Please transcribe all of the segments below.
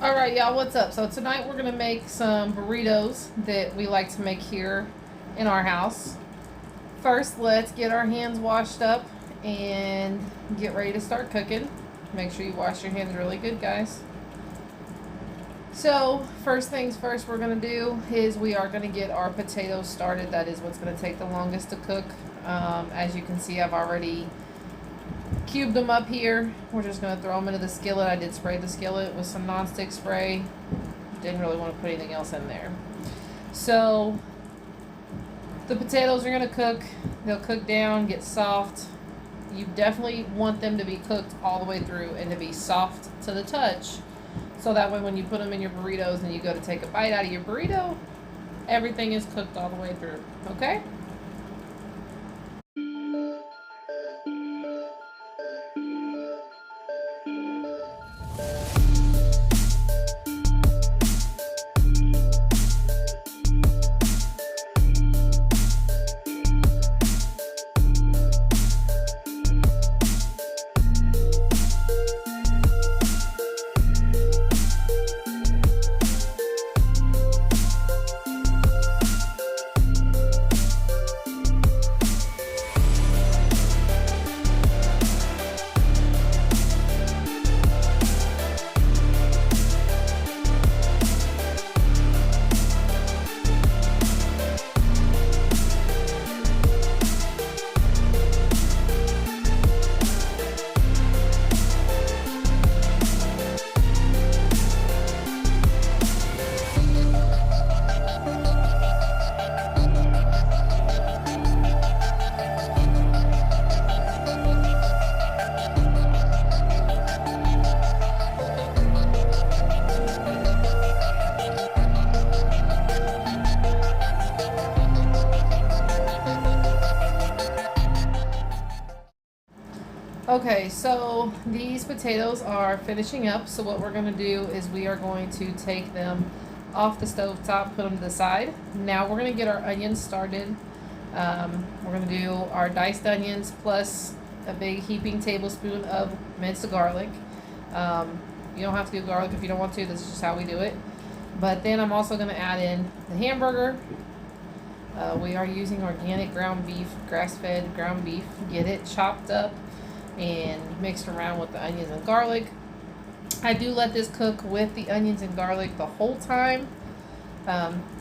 Alright y'all, what's up? So tonight we're going to make some burritos that we like to make here in our house. First, let's get our hands washed up and get ready to start cooking. Make sure you wash your hands really good, guys. So, first things first we're going to do is we are going to get our potatoes started. That is what's going to take the longest to cook. As you can see, I've already cubed them up here. We're just going to throw them into the skillet. I did spray the skillet with some nonstick spray. Didn't really want to put anything else in there. So the potatoes are going to cook. They'll cook down, get soft. You definitely want them to be cooked all the way through and to be soft to the touch. So that way when you put them in your burritos and you go to take a bite out of your burrito, everything is cooked all the way through. Okay? Okay, so these potatoes are finishing up. So what we're going to do is we are going to take them off the stove top, put them to the side. Now we're going to get our onions started. We're going to do our diced onions plus a big heaping tablespoon of minced garlic. You don't have to do garlic if you don't want to. This is just how we do it. But then I'm also going to add in the hamburger. We are using organic ground beef, grass-fed ground beef. Get it chopped up and mixed around with the onions and garlic. I do let this cook with the onions and garlic the whole time.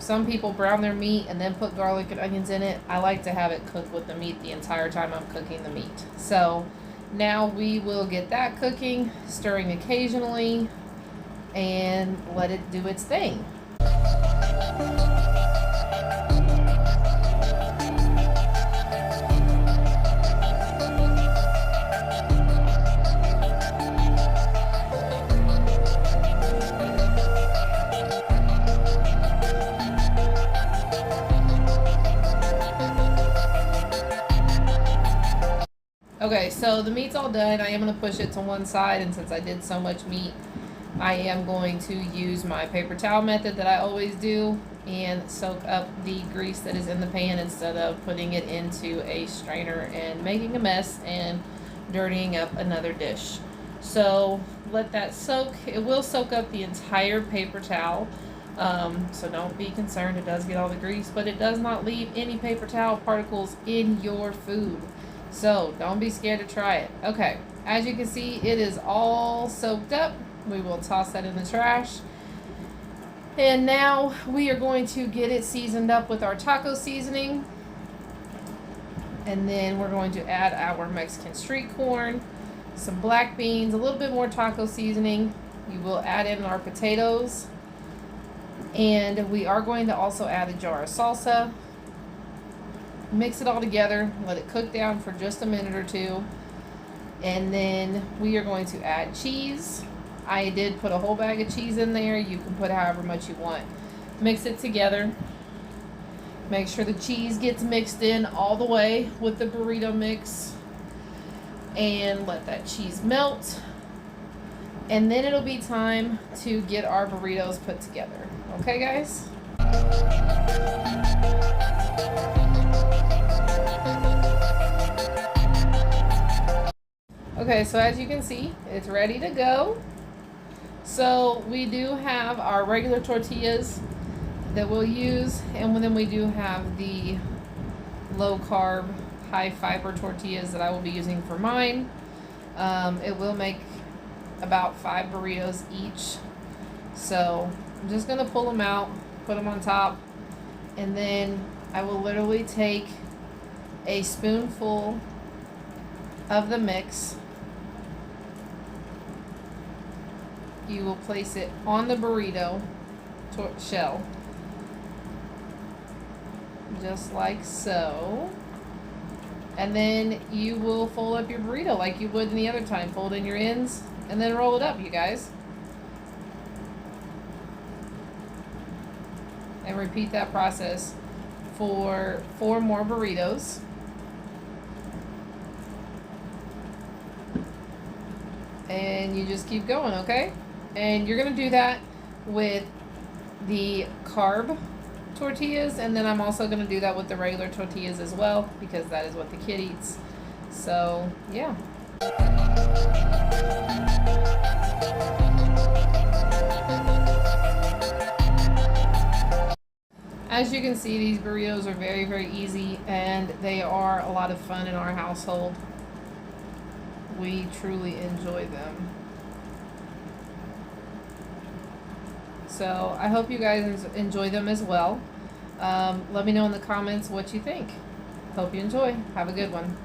Some people brown their meat and then put garlic and onions in it. I like to have it cook with the meat the entire time I'm cooking the meat. So now we will get that cooking, stirring occasionally, and let it do its thing. Okay, so the meat's all done. I am going to push it to one side, and since I did so much meat, I am going to use my paper towel method that I always do and soak up the grease that is in the pan instead of putting it into a strainer and making a mess and dirtying up another dish. So let that soak. It will soak up the entire paper towel, so don't be concerned. It does get all the grease, but it does not leave any paper towel particles in your food. So don't be scared to try it. Okay, as you can see, it is all soaked up. We will toss that in the trash. And now we are going to get it seasoned up with our taco seasoning. And then we're going to add our Mexican street corn, some black beans, a little bit more taco seasoning. You will add in our potatoes. And we are going to also add a jar of salsa. Mix it all together, let it cook down for just a minute or two, and then we are going to add cheese. I did put a whole bag of cheese in there. You can put however much you want. Mix it together. Make sure the cheese gets mixed in all the way with the burrito mix, and let that cheese melt. And then it'll be time to get our burritos put together. Okay, guys? Okay, so as you can see, it's ready to go. So we do have our regular tortillas that we'll use, and then we do have the low carb, high fiber tortillas that I will be using for mine. It will make about 5 burritos each. So I'm just gonna pull them out, put them on top, and then I will literally take a spoonful of the mix. You will place it on the burrito shell, just like so. And then you will fold up your burrito like you would any other time. Fold in your ends and then roll it up, you guys. And repeat that process for 4 more burritos. And you just keep going, okay? And you're gonna do that with the carb tortillas, and then I'm also gonna do that with the regular tortillas as well, because that is what the kid eats. So, yeah. As you can see, these burritos are very, very easy, and they are a lot of fun in our household. We truly enjoy them. So I hope you guys enjoy them as well. Let me know in the comments what you think. Hope you enjoy. Have a good one.